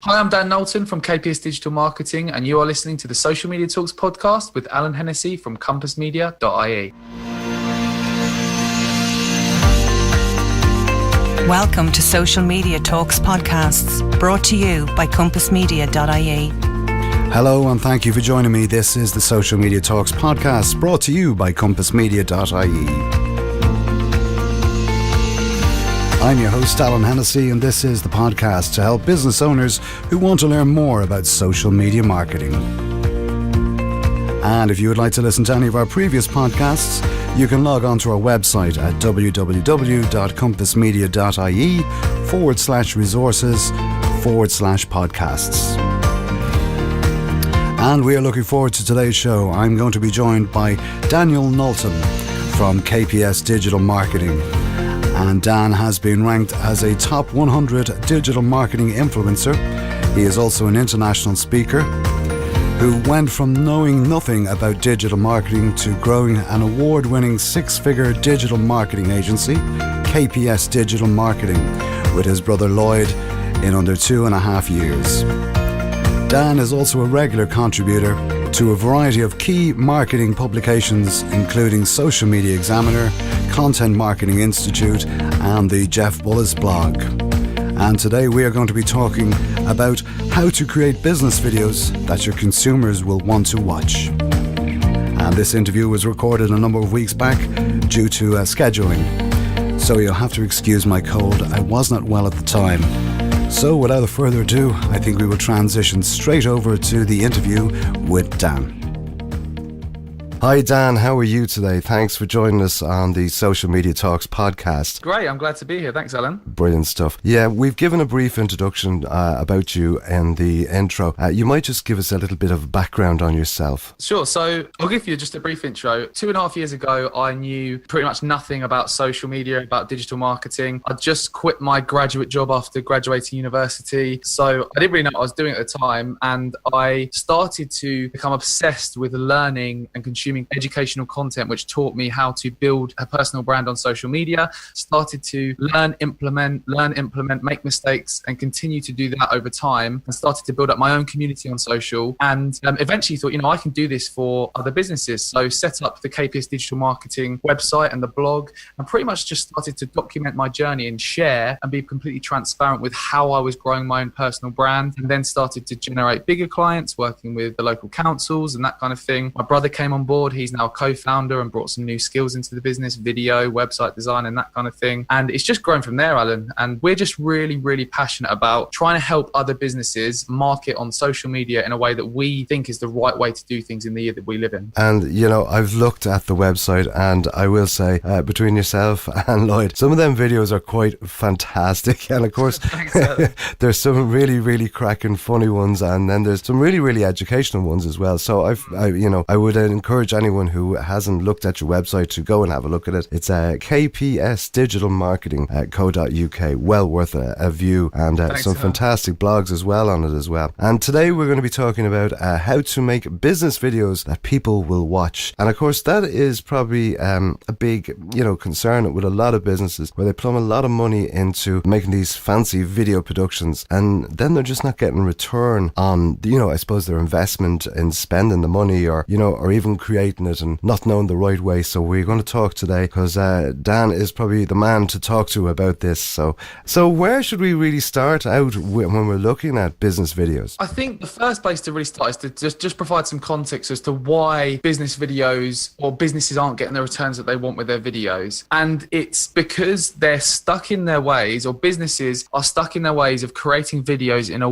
Hi, I'm Dan Knowlton from KPS Digital Marketing, and you are listening to the Social Media Talks podcast with Alan Hennessy from compassmedia.ie. Welcome to Social Media Talks podcasts, brought to you by compassmedia.ie. Hello and thank you for joining me. This is the Social Media Talks podcast, brought to you by compassmedia.ie. I'm your host, Alan Hennessy, and this is the podcast to help business owners who want to learn more about social media marketing. And if you would like to listen to any of our previous podcasts, you can log on to our website at www.compassmedia.ie/resources/podcasts. And we are looking forward to today's show. I'm going to be joined by Daniel Knowlton from KPS Digital Marketing. And Dan has been ranked as a top 100 digital marketing influencer. He is also an international speaker who went from knowing nothing about digital marketing to growing an award-winning six-figure digital marketing agency, KPS Digital Marketing, with his brother Lloyd in under 2.5 years. Dan is also a regular contributor to a variety of key marketing publications, including Social Media Examiner, Content Marketing Institute, and the Jeff Bullis blog. And today we are going to be talking about how to create business videos that your consumers will want to watch. And this interview was recorded a number of weeks back due to scheduling. So you'll have to excuse my cold. I was not well at the time. So without further ado, I think we will transition straight over to the interview with Dan. Hi Dan, how are you today? Thanks for joining us on the Social Media Talks podcast. Great, I'm glad to be here. Thanks, Alan. Brilliant stuff. Yeah, we've given a brief introduction about you in the intro. You might just give us a little bit of background on yourself. Sure, so I'll give you just a brief intro. 2.5 years ago, I knew pretty much nothing about social media, about digital marketing. I just quit my graduate job after graduating university, so I didn't really know what I was doing at the time, and I started to become obsessed with learning and consuming educational content, which taught me how to build a personal brand on social media. Started to learn, implement, make mistakes, and continue to do that over time, and started to build up my own community on social, and eventually thought, I can do this for other businesses. So set up the KPS Digital Marketing website and the blog, and pretty much just started to document my journey and share and be completely transparent with how I was growing my own personal brand, and then started to generate bigger clients, working with the local councils and that kind of thing. My brother came on board. He's now a co-founder and brought some new skills into the business, video, website design, and that kind of thing. And it's just grown from there, Alan. And we're just really, really passionate about trying to help other businesses market on social media in a way that we think is the right way to do things in the year that we live in. And, I've looked at the website, and I will say, between yourself and Lloyd, some of them videos are quite fantastic. And of course, there's some really, really cracking funny ones, and then there's some really, really educational ones as well. So I would encourage anyone who hasn't looked at your website to go and have a look at it. It's kpsdigitalmarketing.co.uk. Well worth a view, and some fantastic blogs as well on it as well. And today we're going to be talking about how to make business videos that people will watch. And of course that is probably a big concern with a lot of businesses, where they plumb a lot of money into making these fancy video productions, and then they're just not getting return on I suppose their investment in spending the money, or even creating it and not knowing the right way. So we're going to talk today because Dan is probably the man to talk to about this. So where should we really start out when we're looking at business videos? I think the first place to really start is to just provide some context as to why business videos or businesses aren't getting the returns that they want with their videos. And it's because they're stuck in their ways, or businesses are stuck in their ways of creating videos in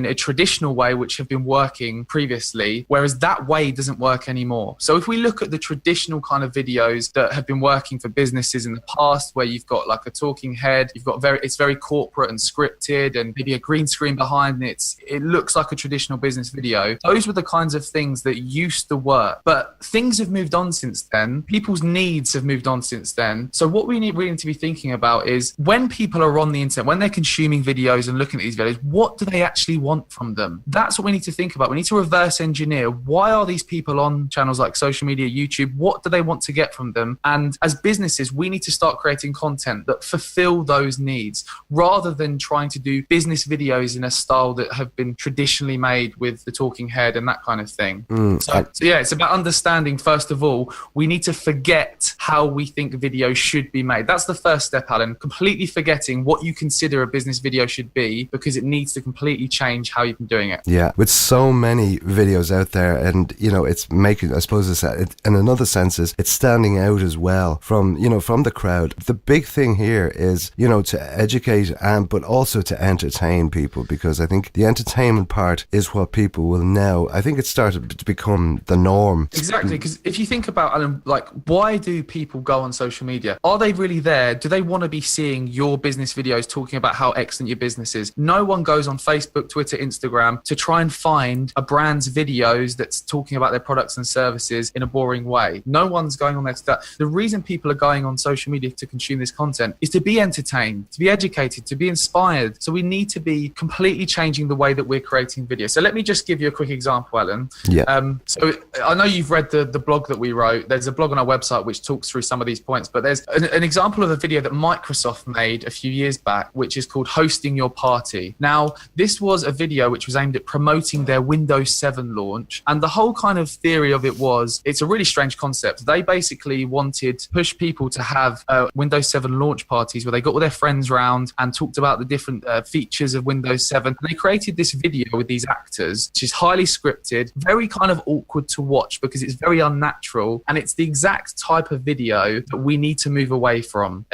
a traditional way, which have been working previously, whereas that way doesn't work anymore. So if we look at the traditional kind of videos that have been working for businesses in the past, where you've got like a talking head, it's very corporate and scripted, and maybe a green screen behind it, it looks like a traditional business video. Those were the kinds of things that used to work, but things have moved on since then. People's needs have moved on since then. So what we really need to be thinking about is, when people are on the internet, when they're consuming videos and looking at these videos, what do they actually want from them? That's what we need to think about. We need to reverse engineer, why are these people on channels channels like social media, YouTube, what do they want to get from them? And as businesses, we need to start creating content that fulfill those needs rather than trying to do business videos in a style that have been traditionally made with the talking head and that kind of thing. So yeah, it's about understanding, first of all, we need to forget how we think video should be made. That's the first step, Alan. Completely forgetting what you consider a business video should be, because it needs to completely change how you've been doing it. Yeah, with so many videos out there, and it's making, I suppose, in another sense, is it's standing out as well from the crowd. The big thing here is to educate but also to entertain people, because I think the entertainment part is what people will now, I think it's started to become the norm. Exactly, because if you think about, Alan, like, why do people go on social media? Are they really there? Do they want to be seeing your business videos talking about how excellent your business is? No one goes on Facebook, Twitter, Instagram to try and find a brand's videos that's talking about their products and services in a boring way. No one's going on there to that. The reason people are going on social media to consume this content is to be entertained, to be educated, to be inspired. So we need to be completely changing the way that we're creating videos. So let me just give you a quick example, Alan. Yeah. So I know you've read the blog that we wrote. There's a blog on our website which talks through some of these points, but there's an example of a video that Microsoft made a few years back, which is called Hosting Your Party. Now, this was a video which was aimed at promoting their Windows 7 launch. And the whole kind of theory of it was, it's a really strange concept. They basically wanted to push people to have Windows 7 launch parties where they got all their friends round and talked about the different features of Windows 7. And they created this video with these actors, which is highly scripted, very kind of awkward to watch because it's very unnatural. And it's the exact type of video that we need to move away from.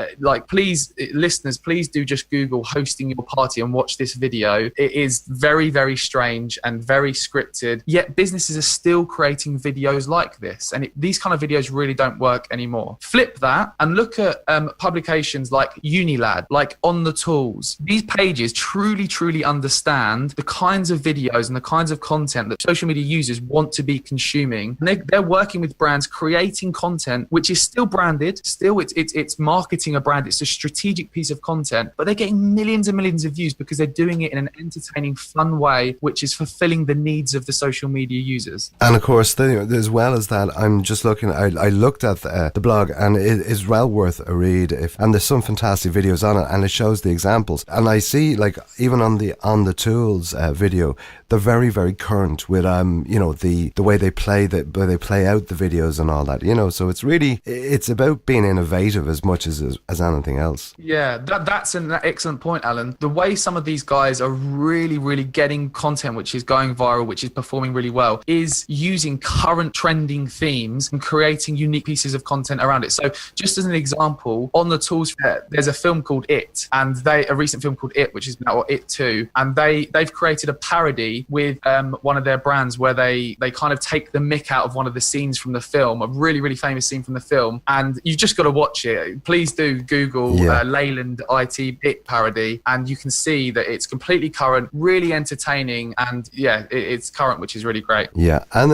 Please, listeners, please do just Google Hosting Your Party and watch this video. It is very, very strange and very scripted, yet businesses are still creating videos like this. And these kind of videos really don't work anymore. Flip that and look at publications like Unilad, like On the Tools. These pages truly, truly understand the kinds of videos and the kinds of content that social media users want to be consuming. And they're working with brands, creating content which is still branded, still it's marketing a brand, it's a strategic piece of content, but they're getting millions and millions of views because they're doing it in an entertaining, fun way, which is fulfilling the needs of the social media users. And of course, as well as that, I'm just looking, I looked at the blog, and it is well worth a read, and there's some fantastic videos on it, and it shows the examples. And I see, like, even on the Tools video, they're very, very current with the way they play out the videos and all that, so it's about being innovative as much as anything else. Yeah, that's an excellent point, Alan. The way some of these guys are really, really getting content which is going viral, which is performing really well, is using current trending themes and creating unique pieces of content around it. So just as an example, on the Tools, there's a film called It, and a recent film called It, which is now It 2, and they've created a parody with one of their brands where they kind of take the mick out of one of the scenes from the film, a really, really famous scene from the film, and you've just got to watch it. Please do Google Leyland IT It parody, and you can see that it's completely current, really entertaining, and it's current, which is really great. Yeah, and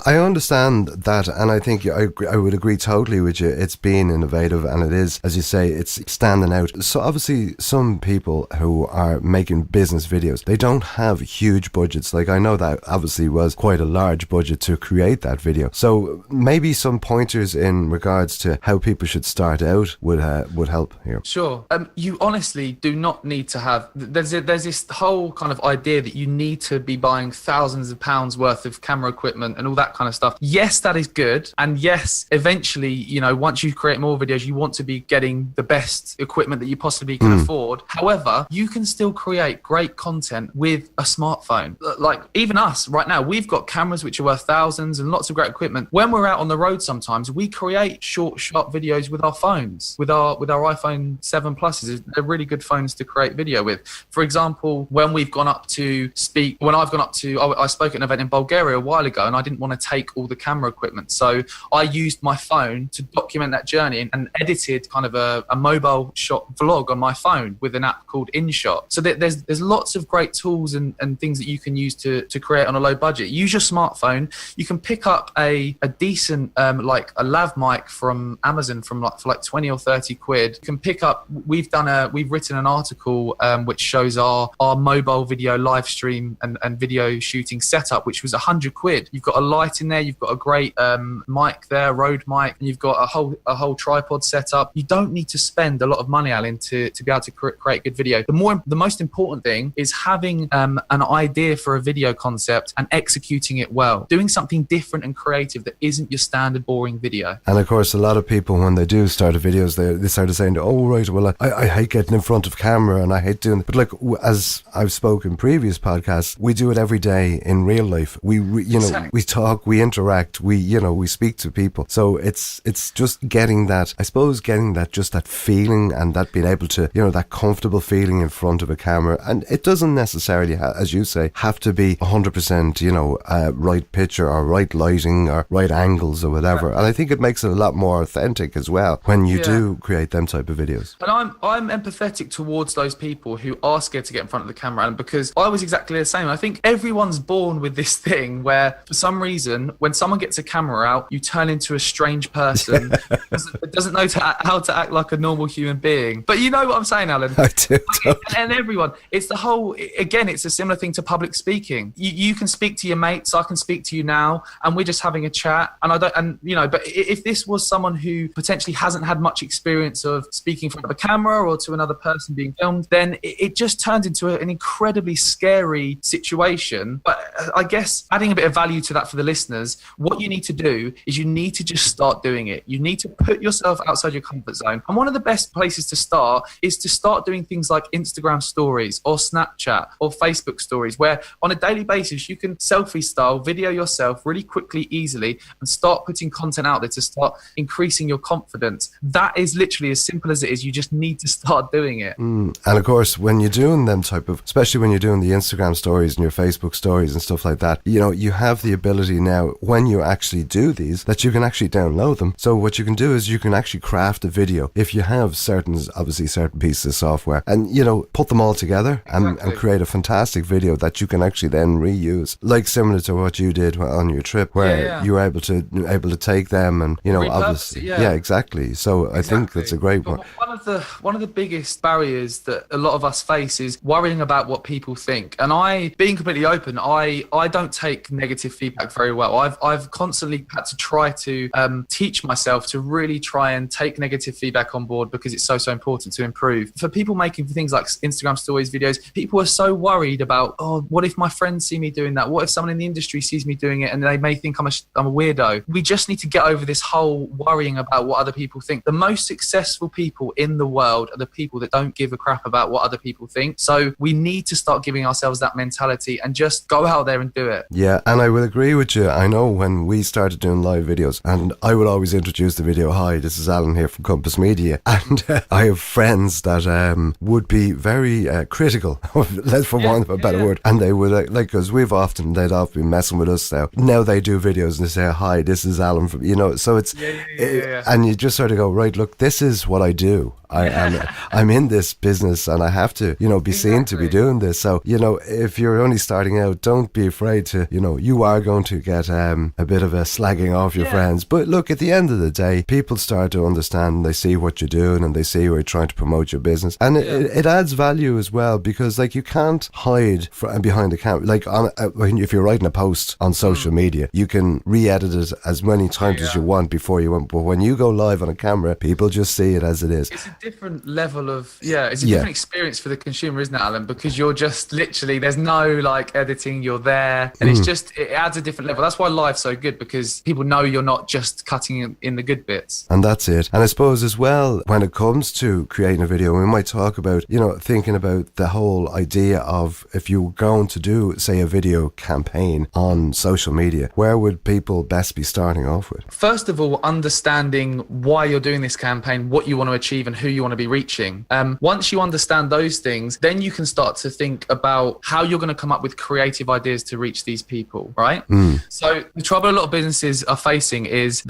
I understand that, and I think I would agree totally with you. It's being innovative, and it is, as you say, it's standing out. So obviously some people who are making business videos, they don't have huge budgets. Like, I know that obviously was quite a large budget to create that video. So maybe some pointers in regards to how people should start out would help here. Sure. You honestly do not need to have. There's this whole kind of idea that you need to be buying thousands of pounds worth of camera equipment and all that kind of stuff. Yes, that is good, and yes, eventually, once you create more videos, you want to be getting the best equipment that you possibly can afford. However, you can still create great content with a smartphone. Like, even us right now, we've got cameras which are worth thousands and lots of great equipment. When we're out on the road, sometimes we create short, sharp videos with our phones, with our iPhone 7 Pluses. They're really good phones to create video with. For example, when I've gone up to, I spoke at an event in Bulgaria a while ago, and I didn't want to take all the camera equipment, so I used my phone to document that journey and edited kind of a mobile shot vlog on my phone with an app called InShot. So there's lots of great tools and things that you can use to create on a low budget. Use your smartphone. You can pick up a decent like a lav mic from Amazon for like 20 or 30 quid. You can pick up, we've written an article which shows our mobile video live stream and video shooting setup, which was 100 quid. You've got a lighting there, you've got a great mic there, Rode mic, and you've got a whole tripod set up. You don't need to spend a lot of money, Alan, to be able to create good video. The most important thing is having an idea for a video concept and executing it well, doing something different and creative that isn't your standard boring video. And of course, a lot of people, when they do start videos, they started saying, oh right, well I hate getting in front of camera and I hate doing it. But like, as I've spoken in previous podcasts, we do it every day in real life. Exactly. We talk, we interact, we speak to people. So it's just getting that, I suppose, just that feeling and that being able to, that comfortable feeling in front of a camera. And it doesn't necessarily, as you say, have to be 100%, right picture or right lighting or right angles or whatever. And I think it makes it a lot more authentic as well when you do create them type of videos. And I'm empathetic towards those people who are scared to get in front of the camera, and because I was exactly the same. I think everyone's born with this thing where for some reason when someone gets a camera out, you turn into a strange person that doesn't know how to act like a normal human being. But you know what I'm saying, Alan? I do. And everyone, it's the whole, again, it's a similar thing to public speaking. You can speak to your mates, I can speak to you now, and we're just having a chat. But if this was someone who potentially hasn't had much experience of speaking in front of a camera or to another person being filmed, then it just turns into an incredibly scary situation. But I guess adding a bit of value to that for the listeners, what you need to do is you need to just start doing it. You need to put yourself outside your comfort zone. And one of the best places to start is to start doing things like Instagram stories or Snapchat or Facebook stories, where on a daily basis you can selfie style video yourself really quickly, easily, and start putting content out there to start increasing your confidence. That is literally as simple as it is. You just need to start doing it. And of course, when you're doing them type of, especially when you're doing the Instagram stories and your Facebook stories and stuff like that, you have the ability now, when you actually do these, that you can actually download them. So what you can do is you can actually craft a video if you have certain pieces of software, and put them all together and create a fantastic video that you can actually then reuse, like similar to what you did on your trip, where you were able to take them and obviously exactly. So I think that's a great one. One of the biggest barriers that a lot of us face is worrying about what people think. And being completely open, I don't take negative feedback very well. I've constantly had to try to teach myself to really try and take negative feedback on board, because it's so important to improve. For people making things like Instagram stories, videos, people are so worried about, what if my friends see me doing that? What if someone in the industry sees me doing it and they may think I'm a weirdo? We just need to get over this whole worrying about what other people think. The most successful people in the world are the people that don't give a crap about what other people think. So we need to start giving ourselves that mentality and just go out there and do it. Yeah, and I will agree with you. I know when we started doing live videos, and I would always introduce the video, hi, this is Alan here from Compass Media, and I have friends that would be very critical, for want of a better word, and they would, because they'd often been messing with us now they do videos and they say, hi, this is Alan from, so it's, and you just sort of go, right, look, this is what I do. I'm in this business and I have to, be seen to be doing this. So, if you're only starting out, don't be afraid to, you are going to get a bit of a slagging off your friends. But look, at the end of the day, people start to understand, and they see what you're doing and they see you're trying to promote your business. And it adds value as well, because you can't hide behind the camera. If you're writing a post on social media, you can re-edit it as many times as you want before you want. But when you go live on a camera, people just see it as it is. It's a different level of different experience for the consumer, isn't it, Alan? Because you're just literally, there's no editing, you're there, and it adds a different level. That's why live's so good, because people know you're not just cutting in the good bits. And that's it. And I suppose as well, when it comes to creating a video, we might talk about thinking about the whole idea of, if you're going to do, say, a video campaign on social media, where would people best be starting off with? First of all, understanding why you're doing this campaign, what you want to achieve and who you want to be reaching. Once you understand those things, then you can start to think about how you're going to come up with creative ideas to reach these people, right? So the trouble a lot of businesses are facing is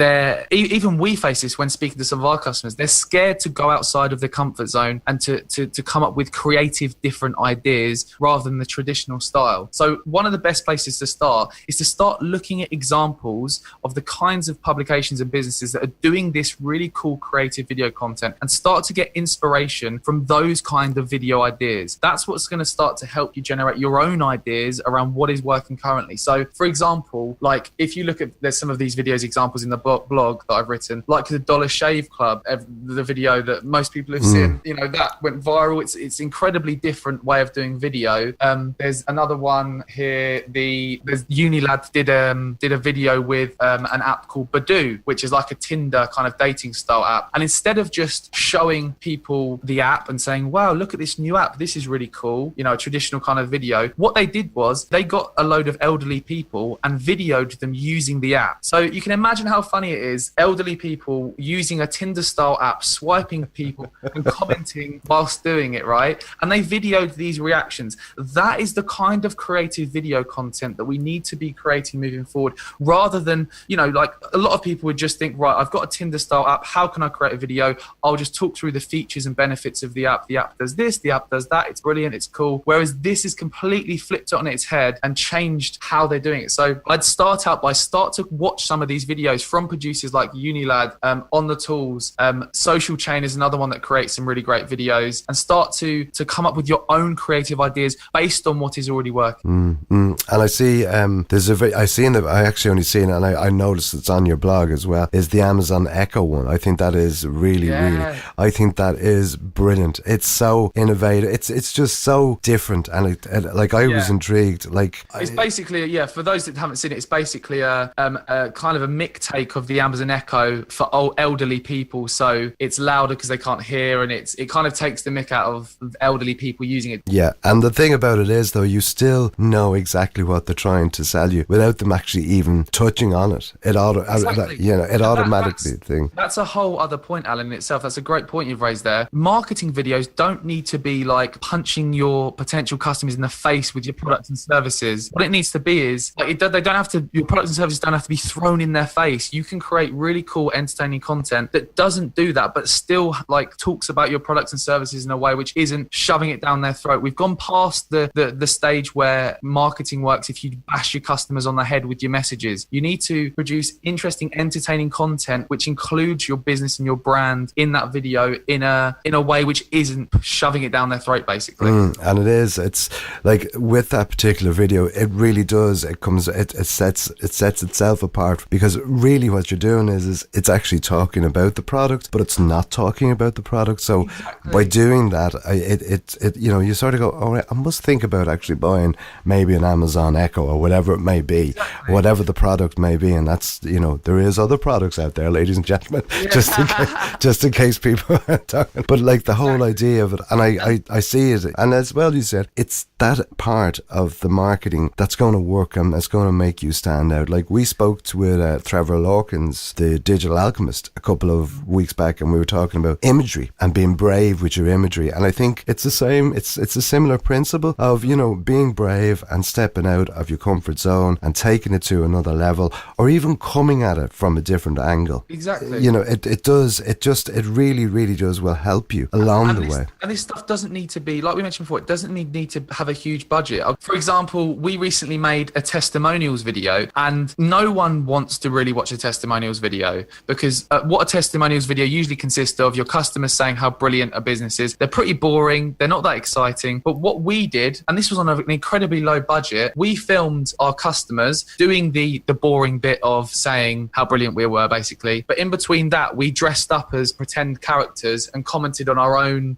even we face this when speaking to some of our customers, they're scared to go outside of their comfort zone and to come up with creative different ideas rather than the traditional style. So one of the best places to start is to start looking at examples of the kinds of publications and businesses that are doing this really cool creative video content, and start to get inspiration from those kind of video ideas. That's what's going to start to help you generate your own ideas around what is working currently. So for example, like if you look at, there's some of these videos examples in the blog that I've written, like the Dollar Shave Club, the video that most people have seen, you know, that went viral. It's incredibly different way of doing video. There's another one here. There's Unilad did a video with an app called Badoo, which is like a Tinder kind of dating style app. And instead of just showing people the app and saying, wow, look at this new app, this is really cool, you know, a traditional kind of video, what they did was they got a load of elderly people and videoed them using the app. So you can imagine how funny it is, elderly people using a Tinder style app, swiping people and commenting whilst doing it, right? And they videoed these reactions. That is the kind of creative video content that we need to be creating moving forward, rather than, you know, like a lot of people would just think, right, I've got a Tinder style app, how can I create a video? I'll just talk through the features and benefits of the app. The app does this, the app does that, it's brilliant, it's cool. Whereas this is completely flipped it on its head and changed how they're doing it. So I'd start to watch some of these videos from producers like Unilad, On The Tools, Social Chain is another one that creates some really great videos, and start to come up with your own creative ideas based on what is already working. And I see I actually only seen it, and I noticed it's on your blog as well, is the Amazon Echo one. I think that is really, I think that is brilliant. It's so innovative. It's just so different, and I was intrigued. Like it's basically, for those that haven't seen it, it's basically a kind of a mic take of the Amazon Echo for elderly people. So it's louder because they can't hear, and it kind of takes the mick out of elderly people using it. Yeah, and the thing about it is, though, you still know exactly what they're trying to sell you without them actually even touching on it. It automatically thing. That's a whole other point, Alan, in itself. That's a great point you've raised there. Marketing videos don't need to be like punching your potential customers in the face with your products and services. What it needs to be is like, your products and services don't have to be thrown in their face. You can create really cool, entertaining content that doesn't do that, but still like talks about your products and services in a way which isn't shoving it down their throat. We've gone past the stage where marketing works if you bash your customers on the head with your messages. You need to produce interesting, entertaining content which includes your business and your brand in that video in a way which isn't shoving it down their throat, basically. And it's like with that particular video, it really does. It sets itself apart, because really what you're doing is it's actually talking about the product, but it's not talking about the product. So by doing that, it you know, you sort of go, all right, I must think about actually buying maybe an Amazon Echo or whatever it may be, whatever the product may be. And that's, you know, there is other products out there, ladies and gentlemen, just in case people are talking. But like the whole idea of it, and I see it, and as well you said, it's that part of the marketing that's going to work and that's going to make you stand out. Like we spoke with Trevor Lawkins, the digital alchemist, a couple of weeks back, and we were talking about imagery and being brave with your imagery. And I think it's the same, it's a similar principle of, you know, being brave and stepping out of your comfort zone and taking it to another level, or even coming at it from a different angle. Exactly. You know, it really, really does will help you along the way. And this stuff doesn't need to be, like we mentioned before, it doesn't need to have a huge budget. For example, we recently made a testimonials video, and no one wants to really watch a testimonials video, because what a testimonials video usually consists of, your customers saying how brilliant a business is. They're pretty boring. They're not that exciting. But what we did, and this was on an incredibly low budget, we filmed our customers doing the boring bit of saying how brilliant we were, basically. But in between that, we dressed up as pretend characters and commented on our own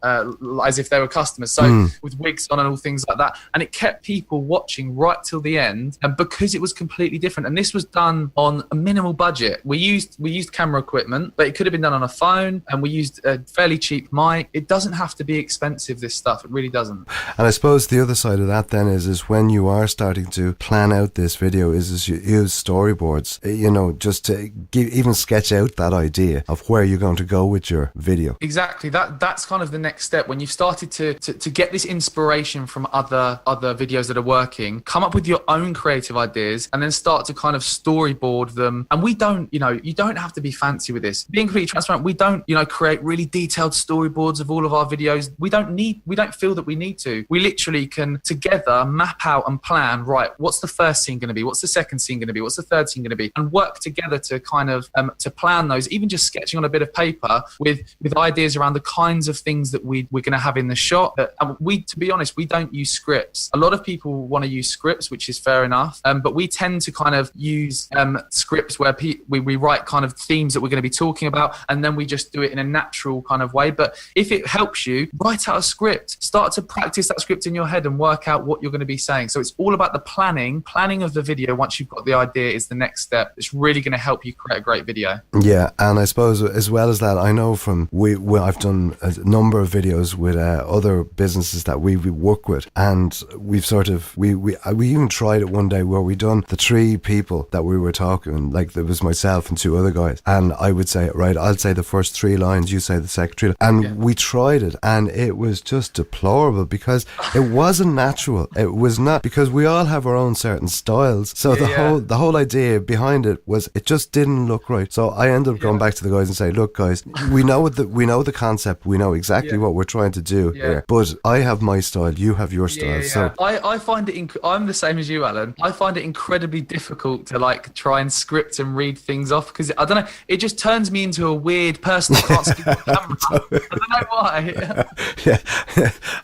as if they were customers. So with wigs on and all things like that. And it kept people watching right till the end, and because it was completely different. And this was done on a minimal budget. We used camera equipment, but it could have been done on a phone, and we used a fairly cheap mic. It doesn't have to be expensive, this stuff. It really doesn't. And I suppose the other side of that then is when you are starting to plan out this video is you use storyboards, you know, just to even sketch out that idea of where you're going to go with your video. Exactly. That's kind of the next step. When you've started to get this inspiration from other videos that are working, come up with your own creative ideas, and then start to kind of storyboard them. And we don't, you know, you don't have to be fancy with this. Being completely transparent, we don't, you know, create really detailed storyboards of all of our videos. We don't feel that we need to. We literally can together map out and plan, right, what's the first scene going to be? What's the second scene going to be? What's the third scene going to be? And work together to kind of to plan those, even just sketching on a bit of paper with ideas around the kinds of things that we're going to have in the shot. To be honest, we don't use scripts. A lot of people want to use use scripts, which is fair enough. But we tend to kind of use scripts where we write kind of themes that we're going to be talking about, and then we just do it in a natural kind of way. But if it helps you, write out a script, start to practice that script in your head and work out what you're going to be saying. So it's all about the planning of the video. Once you've got the idea is the next step. It's really going to help you create a great video. Yeah, and I suppose as well as that, I know from I've done a number of videos with other businesses that we work with, and we've sort of we even tried it one day where we done the 3 people that we were talking, like there was myself and 2 other guys, and I would say, right, I'll say the first 3 lines, you say the second 3, and we tried it, and it was just deplorable because it wasn't natural. It was not, because we all have our own certain styles. So the whole idea behind it was it just didn't look right. So I ended up going back to the guys and say, look guys, we know the concept, we know exactly what we're trying to do here, but I have my style, you have your style. So I find it I'm the same as you, Alan. I find it incredibly difficult to like try and script and read things off, because I don't know, it just turns me into a weird person that can't speak on camera. I don't know why.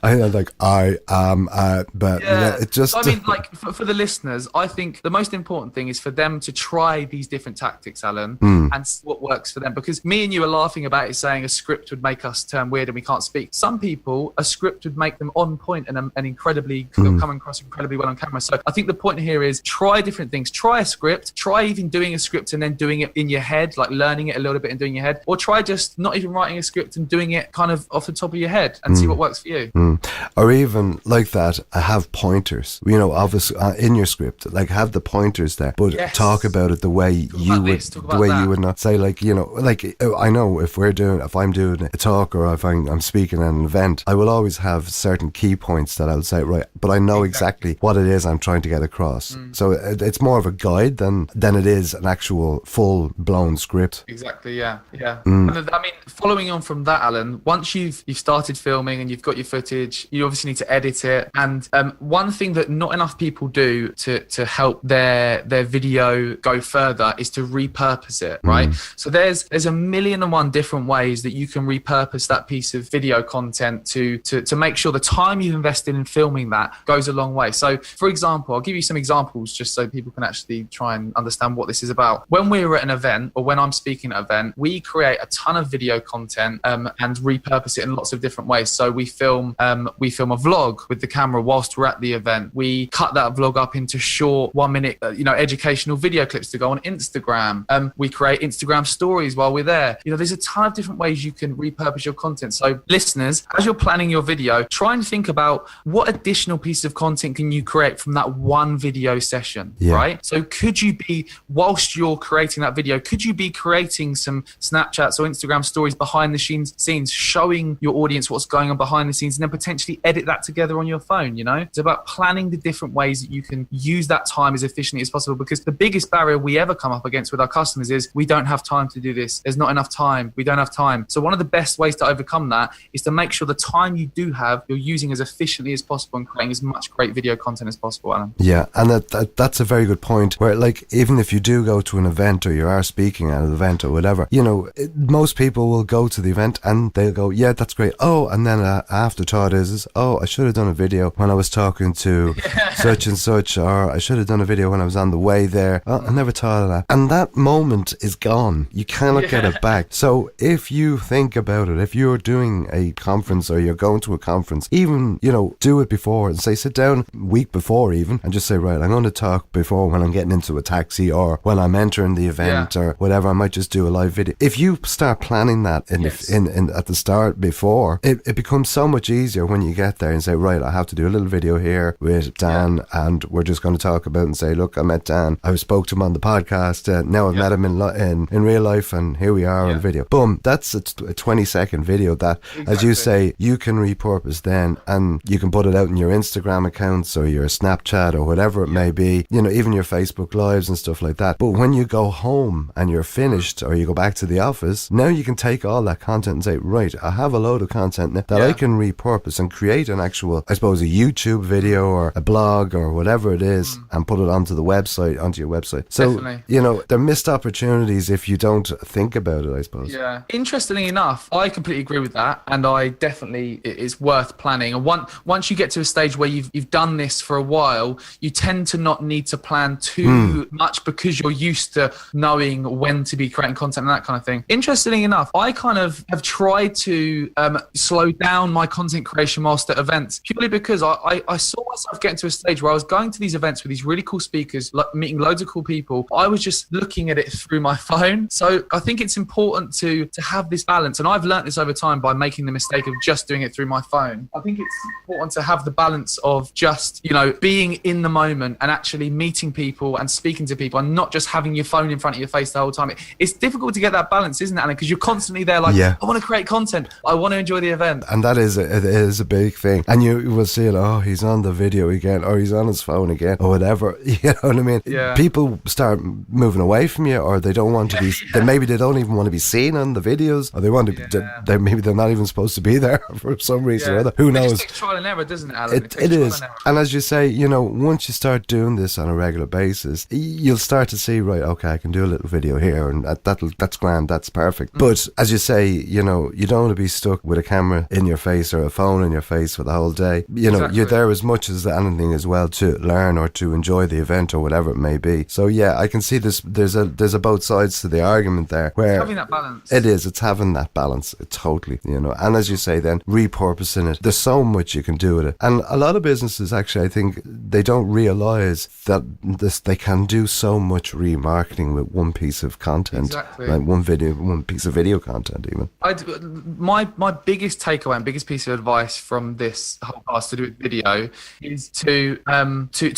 I'm like, but it just, so, I mean, like for the listeners, I think the most important thing is for them to try these different tactics, Alan, and see what works for them. Because me and you are laughing about it, saying a script would make us turn weird and we can't speak. Some people, a script would make them on point and incredibly come across incredibly well on camera. So I think the point here is try different things. Try a script. Try even doing a script and then doing it in your head, like learning it a little bit and doing your head. Or try just not even writing a script and doing it kind of off the top of your head and see what works for you. Or even like that, have pointers. You know, obviously in your script, like have the pointers there, but talk about it the way you would not say, like, you know, like I know if I'm doing a talk or if I'm speaking at an event, I will always have certain key points that I'll say, right, but I know exactly what it is I'm trying to get across. So it's more of a guide than it is an actual full blown script. Exactly. Yeah. And I mean, following on from that, Alan, once you've started filming and you've got your footage, you obviously need to edit it. And one thing that not enough people do to help their video go further is to repurpose it, right? So there's 1,000,001 different ways that you can repurpose that piece of video content to make sure the time you've invested in filming that goes a long way. So for example, I'll give you some examples just so people can actually try and understand what this is about. When we're at an event, or when I'm speaking at an event, we create a ton of video content and repurpose it in lots of different ways. So we film a vlog with the camera whilst we're at the event. We cut that vlog up into short 1-minute educational video clips to go on Instagram. We create Instagram stories while we're there. You know, there's a ton of different ways you can repurpose your content. So listeners, as you're planning your video, try and think about what additional piece of content can you create from that one video session, right? So could you be, whilst you're creating that video, could you be creating some Snapchats or Instagram stories behind the scenes, showing your audience what's going on behind the scenes, and then potentially edit that together on your phone? You know, it's about planning the different ways that you can use that time as efficiently as possible, because the biggest barrier we ever come up against with our customers is we don't have time to do this. There's not enough time. We don't have time. So one of the best ways to overcome that is to make sure the time you do have, you're using as efficiently as possible and creating as much great video content as possible, Alan. Yeah, and that's a very good point, where like even if you do go to an event or you are speaking at an event or whatever, you know, most people will go to the event and they'll go, yeah, that's great. Oh, and then afterthought is, oh, I should have done a video when I was talking to such and such, or I should have done a video when I was on the way there. Oh, I never thought of that. And that moment is gone. You cannot get it back. So if you think about it, if you're doing a conference or you're going to a conference, even, you know, do it before and say, sit down a week before even and just say, right, I'm going to talk before when I'm getting into a taxi or when I'm entering the event or whatever. I might just do a live video. If you start planning that in at the start before, it becomes so much easier when you get there and say, right, I have to do a little video here with Dan and we're just going to talk about and say, look, I met Dan. I spoke to him on the podcast. Now I've met him in real life and here we are on the video. Boom. That's a 20-second video that, as you say, you can repurpose then and you can put it out in your Instagram accounts or your Snapchat or whatever it may be, you know, even your Facebook Lives and stuff like that. But when you go home and you're finished or you go back to the office, now you can take all that content and say, right, I have a load of content now that I can repurpose and create an actual, I suppose, a YouTube video or a blog or whatever it is and put it onto your website. So, you know, they're missed opportunities if you don't think about it, I suppose. Yeah. Interestingly enough, I completely agree with that. And I definitely, it's worth planning. And once you get to a stage where you've done this for a while, you tend to not need to plan too much because you're used to knowing when to be creating content and that kind of thing. Interestingly enough, I kind of have tried to slow down my content creation whilst at events, purely because I saw myself getting to a stage where I was going to these events with these really cool speakers, like meeting loads of cool people. I was just looking at it through my phone. So I think it's important to have this balance. And I've learned this over time by making the mistake of just doing it through my phone. I think it's important to have the balance of just, being in the moment and actually meeting people and speaking to people and not just having your phone in front of your face the whole time. It's difficult to get that balance, isn't it, Alan? Because you're constantly there like, I want to create content. I want to enjoy the event. And that is a big thing. And you will see it, he's on the video again, or he's on his phone again, or whatever. You know what I mean? Yeah. People start moving away from you, or they don't want to be, maybe they don't even want to be seen on the videos, or they want to, maybe they're not even supposed to be there for some reason or other. Who knows? It's trial and error, doesn't it, Alan? It is. And as you say, once you start doing this on a regular basis, you'll start to see, right, okay, I can do a little video here, and that's grand, that's perfect. But as you say, you don't want to be stuck with a camera in your face or a phone in your face for the whole day. You're there as much as anything as well to learn or to enjoy the event or whatever it may be. So yeah, I can see this. There's a both sides to the argument there. Where it's having that balance. It is. It's having that balance. Totally. And as you say, then repurposing it. There's so much you can do with it. And a lot of businesses actually, I think, they don't realise that they can do so much remarketing with one piece of content. Exactly. Like one piece of video content even. My biggest takeaway and biggest piece of advice from this whole class to do with video is to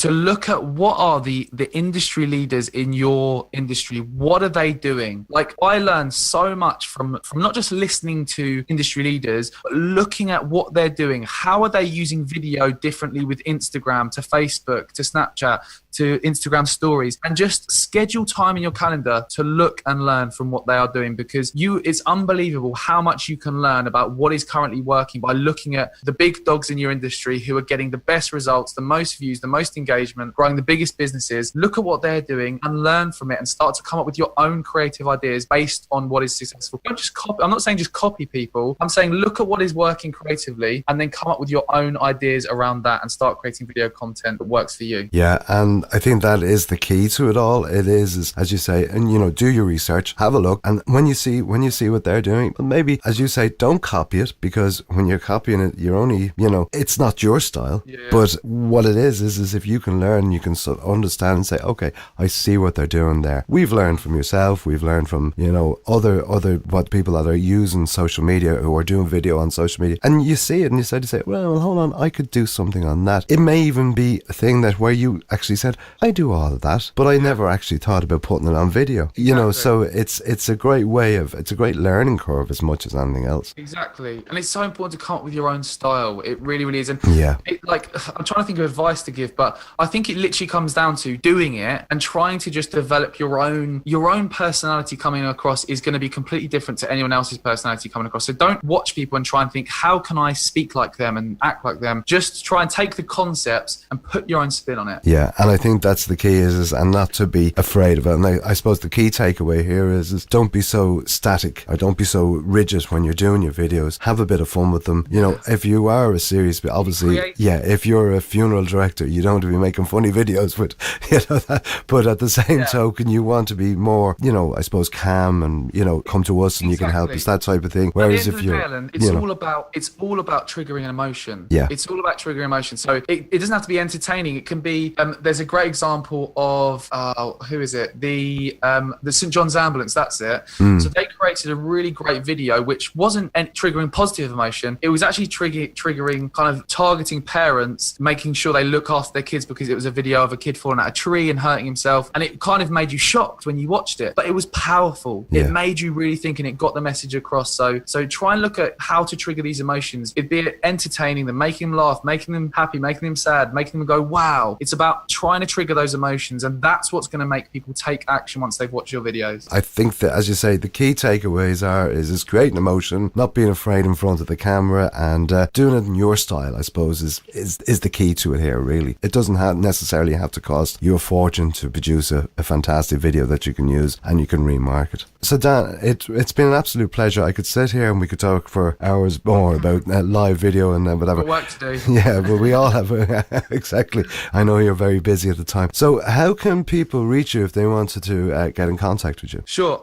look at what are the industry leaders in your industry. What are they doing? Like, I learned so much from not just listening to industry leaders, but looking at what they're doing. How are they using video differently with Instagram to Facebook to Snapchat to Instagram stories, and just schedule time in your calendar to look and learn from what they are doing, because it's unbelievable how much you can learn about what is currently working by looking at the big dogs in your industry who are getting the best results, the most views, the most engagement, growing the biggest businesses. Look at what they're doing and learn from it and start to come up with your own creative ideas based on what is successful. Don't just copy. I'm not saying just copy people. I'm saying look at what is working creatively and then come up with your own ideas around that and start creating video content that works for you. Yeah, and I think that is the key to it all. It is as you say, and do your research, have a look, and when you see what they're doing, maybe, as you say, don't copy it, because when you're copying it, you're only, it's not your style. Yeah. But what it is if you can learn, you can sort of understand and say, okay, I see what they're doing there. We've learned from yourself, we've learned from, other what people that are using social media, who are doing video on social media, and you see it and you say, well, hold on, I could do something on that. It may even be a thing that where you actually said, I do all of that, but I never actually thought about putting it on video. So it's a great it's a great learning curve as much as anything else. Exactly. And it's so important to come up with your own style. It really, really is. And I'm trying to think of advice to give, but I think it literally comes down to doing it and trying to just develop your own personality coming across is going to be completely different to anyone else's personality coming across. So don't watch people and try and think, how can I speak like them and act like them? Just try and take the concepts and put your own spin on it. Yeah, and I think that's the key is and not to be afraid of it. And I suppose the key takeaway here is don't be so static, or don't be so rigid when you're doing your videos. Have a bit of fun with them. If you are a serious, but obviously, if you're a funeral director, you don't want to be making funny videos with, but at the same token, you want to be more, I suppose, calm and, come to us and you can help us, that type of thing. Whereas if you're, it's all about triggering an emotion. Yeah. It's all about triggering emotion. So it doesn't have to be entertaining. It can be, there's a great example of, who is it? The St. John's Ambulance, that's it. So they created a really great video, which wasn't triggering positive emotion. It was actually triggering kind of targeting parents, making sure they look after their kids, because it was a video of a kid falling out a tree and hurting himself. And it kind of made you shocked when you watched it, but it was powerful. Yeah. It made you really think, and it got the message across. So try and look at how to trigger these emotions. It'd be entertaining them, making them laugh, making them happy, making them sad, making them go, wow. It's about trying to trigger those emotions, and that's what's going to make people take action once they've watched your videos. I think that, as you say, the key takeaways is creating emotion, not being afraid in front of the camera, and doing it in your style, I suppose, is the key to it here, really. It doesn't necessarily have to cost you a fortune to produce a fantastic video that you can use and you can remarket. So Dan, it's been an absolute pleasure. I could sit here and we could talk for hours more about live video and whatever. Got work to do. Yeah, but we all have Exactly. I know you're very busy at the time. So how can people reach you if they wanted to get in contact with you? Sure.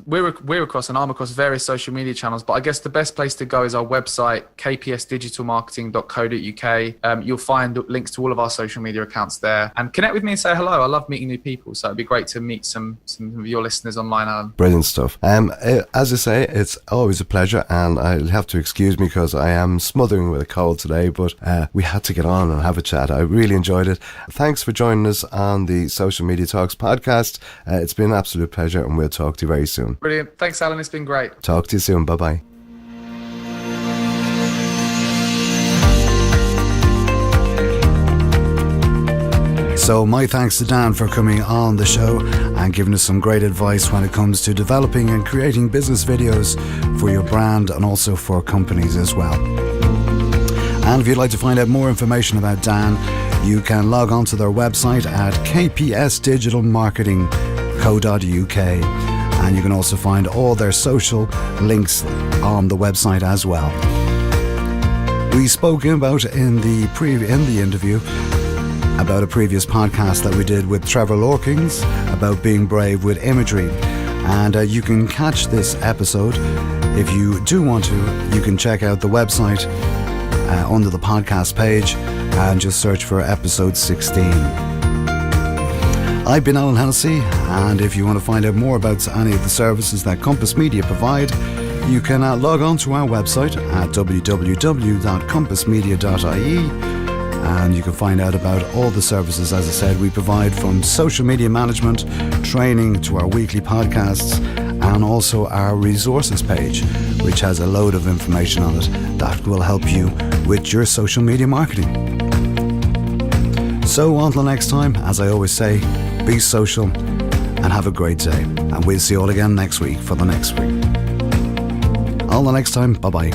We're across and I'm across various social media channels, but I guess the best place to go is our website, kpsdigitalmarketing.co.uk. You'll find links to all of our social media accounts there, and connect with me and say hello. I love meeting new people, so it'd be great to meet some of your listeners online, Alan. Brilliant stuff. As I say, it's always a pleasure, and I'll have to excuse me because I am smothering with a cold today, but we had to get on and have a chat. I really enjoyed it. Thanks for joining us on the Social Media Talks podcast. It's been an absolute pleasure, and we'll talk to you very soon. Brilliant. Thanks, Alan. It's been great. Talk to you soon. Bye-bye. So my thanks to Dan for coming on the show and giving us some great advice when it comes to developing and creating business videos for your brand and also for companies as well. And if you'd like to find out more information about Dan, you can log on to their website at kpsdigitalmarketing.co.uk, and you can also find all their social links on the website as well. We spoke about in the interview about a previous podcast that we did with Trevor Lorkings about being brave with imagery, and you can catch this episode if you do want to. You can check out the website under the podcast page and just search for episode 16. I've been Alan Hennessy, and if you want to find out more about any of the services that Compass Media provide, you can log on to our website at www.compassmedia.ie, and you can find out about all the services, as I said, we provide, from social media management, training, to our weekly podcasts, and also our resources page, which has a load of information on it that will help you with your social media marketing. So until next time, as I always say, be social and have a great day, and we'll see you all again next week for the next week. Until the next time, bye-bye.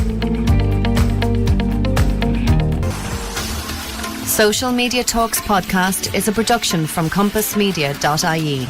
Social Media Talks podcast is a production from compassmedia.ie.